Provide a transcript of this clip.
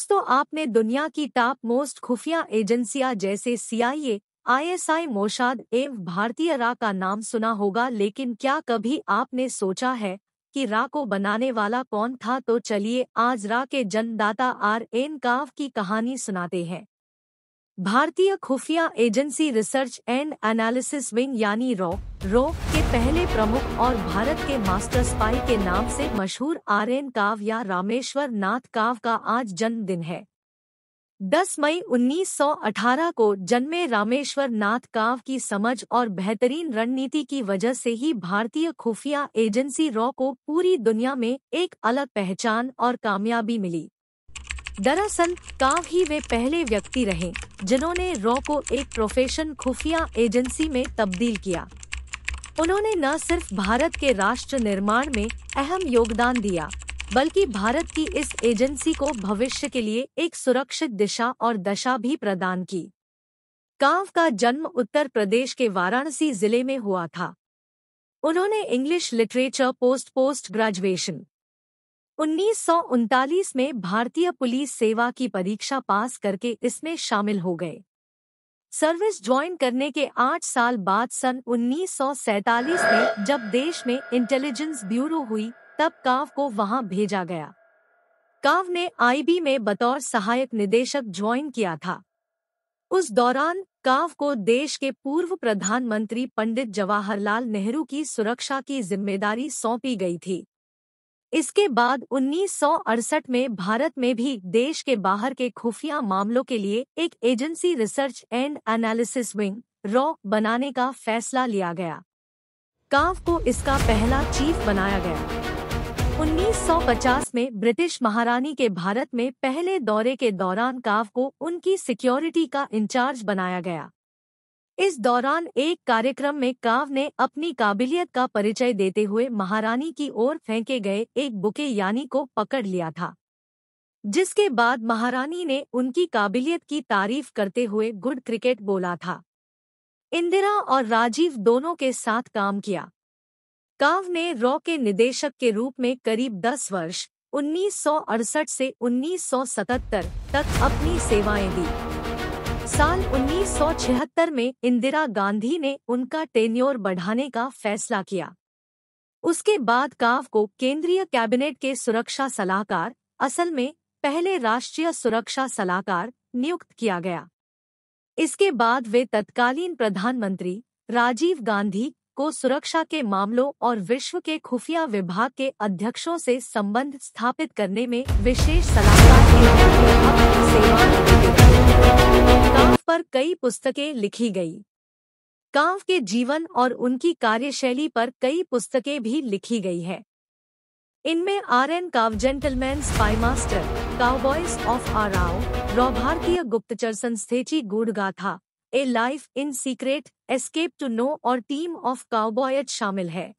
दोस्तों, आपने दुनिया की टॉप मोस्ट खुफिया एजेंसियां जैसे CIA, ISI, मोसाद एवं भारतीय रा का नाम सुना होगा, लेकिन क्या कभी आपने सोचा है कि रा को बनाने वाला कौन था? तो चलिए आज रा के जन्मदाता RN काव की कहानी सुनाते हैं। भारतीय खुफिया agency research and analysis wing यानी रॉ के पहले प्रमुख और भारत के मास्टर स्पाई के नाम से मशहूर RN काव या रामेश्वर नाथ काव का आज जन्मदिन है। 10 मई 1918 को जन्मे रामेश्वर नाथ काव की समझ और बेहतरीन रणनीति की वजह से ही भारतीय खुफिया एजेंसी रॉ को पूरी दुनिया में एक अलग पहचान और कामयाबी मिली। दरअसल काव ही वे पहले व्यक्ति रहे जिन्होंने रॉ को एक प्रोफेशन खुफिया एजेंसी में तब्दील किया। उन्होंने न सिर्फ भारत के राष्ट्र निर्माण में अहम योगदान दिया, बल्कि भारत की इस एजेंसी को भविष्य के लिए एक सुरक्षित दिशा और दशा भी प्रदान की। काव का जन्म उत्तर प्रदेश के वाराणसी जिले में हुआ था। उन्होंने इंग्लिश लिटरेचर पोस्ट ग्रेजुएशन 1939 में भारतीय पुलिस सेवा की परीक्षा पास करके इसमें शामिल हो गए। सर्विस ज्वाइन करने के 8 साल बाद सन 1947 में जब देश में इंटेलिजेंस ब्यूरो हुई, तब काव को वहां भेजा गया। काव ने IB में बतौर सहायक निदेशक ज्वाइन किया था। उस दौरान काव को देश के पूर्व प्रधानमंत्री पंडित जवाहरलाल नेहरू की सुरक्षा की जिम्मेदारी सौंपी गई थी। इसके बाद 1968 में भारत में भी देश के बाहर के खुफिया मामलों के लिए एक agency research and analysis wing raw बनाने का फैसला लिया गया। काव को इसका पहला चीफ बनाया गया। 1950 में ब्रिटिश महारानी के भारत में पहले दौरे के दौरान काव को उनकी सिक्योरिटी का इंचार्ज बनाया गया। इस दौरान एक कार्यक्रम में काव ने अपनी काबिलियत का परिचय देते हुए महारानी की ओर फेंके गए एक बुके यानी को पकड़ लिया था, जिसके बाद महारानी ने उनकी काबिलियत की तारीफ करते हुए गुड क्रिकेट बोला था। इंदिरा और राजीव दोनों के साथ काम किया। काव ने रॉ के निदेशक के रूप में करीब 10 वर्ष 1968 से 1977 तक अपनी सेवाएं दी। साल 1976 में इंदिरा गांधी ने उनका टेन्योर बढ़ाने का फैसला किया। उसके बाद काव को केंद्रीय कैबिनेट के सुरक्षा सलाहकार, असल में पहले राष्ट्रीय सुरक्षा सलाहकार, नियुक्त किया गया। इसके बाद वे तत्कालीन प्रधानमंत्री राजीव गांधी को सुरक्षा के मामलों और विश्व के खुफिया विभाग के अध्यक्षों से संबंध स्थापित करने में विशेष सलाहकार के रूप में अपनी सेवाएं देते रहे। काव पर कई पुस्तकें लिखी गई। काव के जीवन और उनकी कार्यशैली पर कई पुस्तकें भी लिखी गई है। इनमें RN काव gentleman spy master, cowboys of आराव, raw भारतीय गुप्तचर संस्थेची गूढ़गाथा, ए life in secret, escape to know और टीम ऑफ काउबॉयज शामिल है।